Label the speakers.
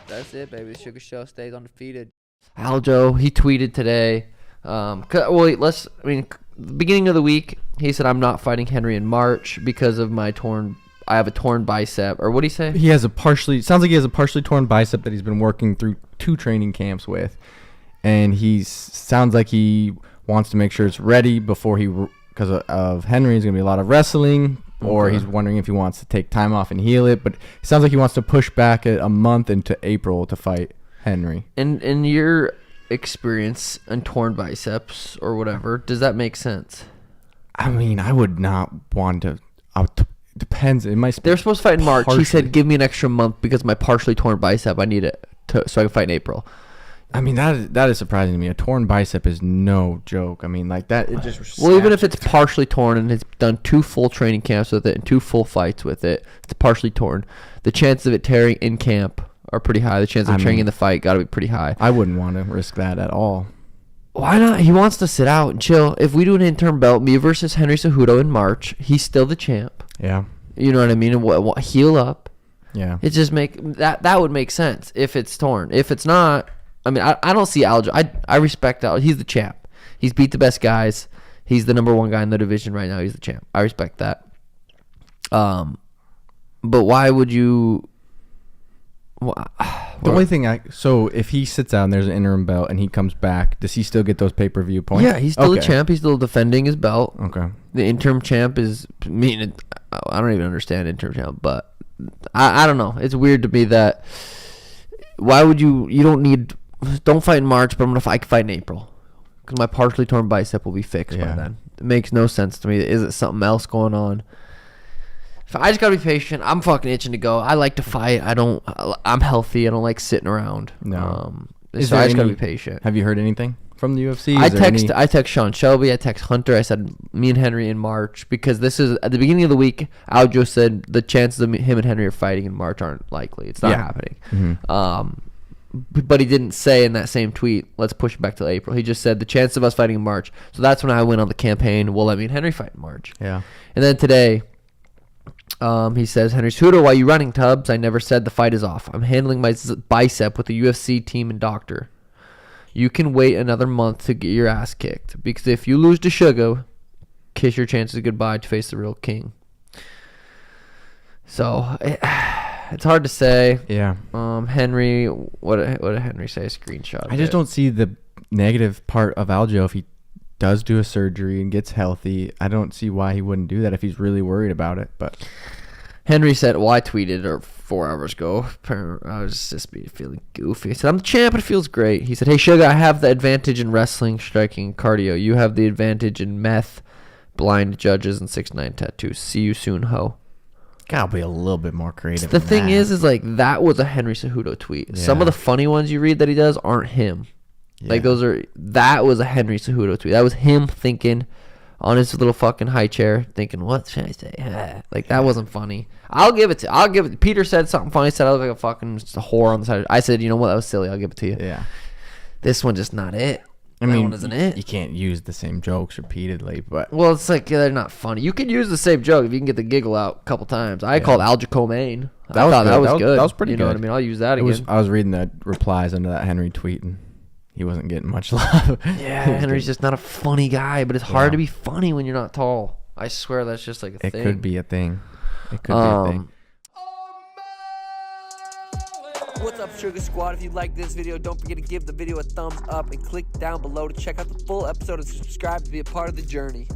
Speaker 1: That's it, baby. The Sugar Show stays undefeated. Aljo, he tweeted today. Beginning of the week, he said, I'm not fighting Henry in March because of I have a torn bicep. Or what did he say?
Speaker 2: Sounds like he has a partially torn bicep that he's been working through 2 training camps with. And sounds like he wants to make sure it's ready before because of Henry, there's going to be a lot of wrestling. Or he's wondering if he wants to take time off and heal it. But it sounds like he wants to push back a month into April to fight Henry. In
Speaker 1: your experience and torn biceps or whatever, does that make sense?
Speaker 2: I mean, I would not want to. Depends. It might.
Speaker 1: They're supposed to fight in March. He said, "Give me an extra month because my partially torn bicep. I need it so I can fight in April."
Speaker 2: I mean, that is surprising to me. A torn bicep is no joke. I mean, like that. It just.
Speaker 1: Well, even if it's partially torn and it's done 2 full training camps with it and 2 full fights with it, it's partially torn. The chances of it tearing in camp are pretty high. The chance of tearing in the fight got to be pretty high.
Speaker 2: I wouldn't want to risk that at all.
Speaker 1: Why not? He wants to sit out and chill. If we do an interim belt, me versus Henry Cejudo in March, he's still the champ.
Speaker 2: Yeah.
Speaker 1: You know what I mean? And heal up.
Speaker 2: Yeah.
Speaker 1: It just that would make sense if it's torn. If it's not, I mean, I don't see Aljo. I respect Aljo. He's the champ. He's beat the best guys. He's the number 1 guy in the division right now. He's the champ. I respect that. But why would you?
Speaker 2: The only thing so if he sits out and there's an interim belt and he comes back, does he still get those pay-per-view points?
Speaker 1: Yeah, he's still the champ. He's still defending his belt.
Speaker 2: Okay.
Speaker 1: The interim champ is. I don't even understand interim champ, but I don't know. It's weird to me that. Why would you? You don't fight in March, but I can fight in April because my partially torn bicep will be fixed by then. It makes no sense to me. Is it something else going on? I just gotta be patient. I'm fucking itching to go. I like to fight. I'm healthy. I don't like sitting around.
Speaker 2: No.
Speaker 1: So I just gotta be patient.
Speaker 2: Have you heard anything from the UFC?
Speaker 1: I text Sean Shelby. I text Hunter. I said me and Henry in March because this is at the beginning of the week. Aljo said the chances of him and Henry are fighting in March aren't likely. It's not happening. Mm-hmm. But he didn't say in that same tweet, let's push it back till April. He just said the chance of us fighting in March. So that's when I went on the campaign. Well, let me and Henry fight in March.
Speaker 2: Yeah.
Speaker 1: And then today. He says, Henry Cejudo, why are you running, Tubbs? I never said the fight is off. I'm handling my bicep with the UFC team and doctor. You can wait another month to get your ass kicked. Because if you lose to Sugar, kiss your chances goodbye to face the real king. So, it's hard to say.
Speaker 2: Yeah.
Speaker 1: Henry, what did Henry say? Screenshot.
Speaker 2: I just don't see the negative part of Aljo if he does do a surgery and gets healthy. I don't see why he wouldn't do that if he's really worried about it. But
Speaker 1: Henry said, well, I tweeted 4 hours ago. I was just feeling goofy. He said, I'm the champ, it feels great. He said, hey, Sugar, I have the advantage in wrestling, striking, and cardio. You have the advantage in meth, blind judges, and 6'9" tattoos. See you soon, ho.
Speaker 2: Gotta be a little bit more creative.
Speaker 1: The thing is like that was a Henry Cejudo tweet. Yeah. Some of the funny ones you read that he does aren't him. Yeah. Like that was a Henry Cejudo tweet. That was him thinking on his little fucking high chair, thinking, "What should I say?" Like that wasn't funny. I'll give it. Peter said something funny. Said I look like a fucking just a whore on the side. I said, you know what? That was silly. I'll give it to you.
Speaker 2: Yeah.
Speaker 1: This one just not it.
Speaker 2: I mean,
Speaker 1: that one isn't it.
Speaker 2: You can't use the same jokes repeatedly, but
Speaker 1: it's like they're not funny. You can use the same joke if you can get the giggle out a couple times. I called Aljamain.
Speaker 2: That was good. That was pretty good.
Speaker 1: You know what I mean? I'll use that again.
Speaker 2: I was reading the replies under that Henry tweet, and he wasn't getting much love.
Speaker 1: Yeah, Henry's just not a funny guy, but it's hard to be funny when you're not tall. I swear that's just like a thing.
Speaker 2: It could be a thing. It could be a thing.
Speaker 3: What's up, Sugar Squad? If you like this video, don't forget to give the video a thumbs up and click down below to check out the full episode and subscribe to be a part of the journey.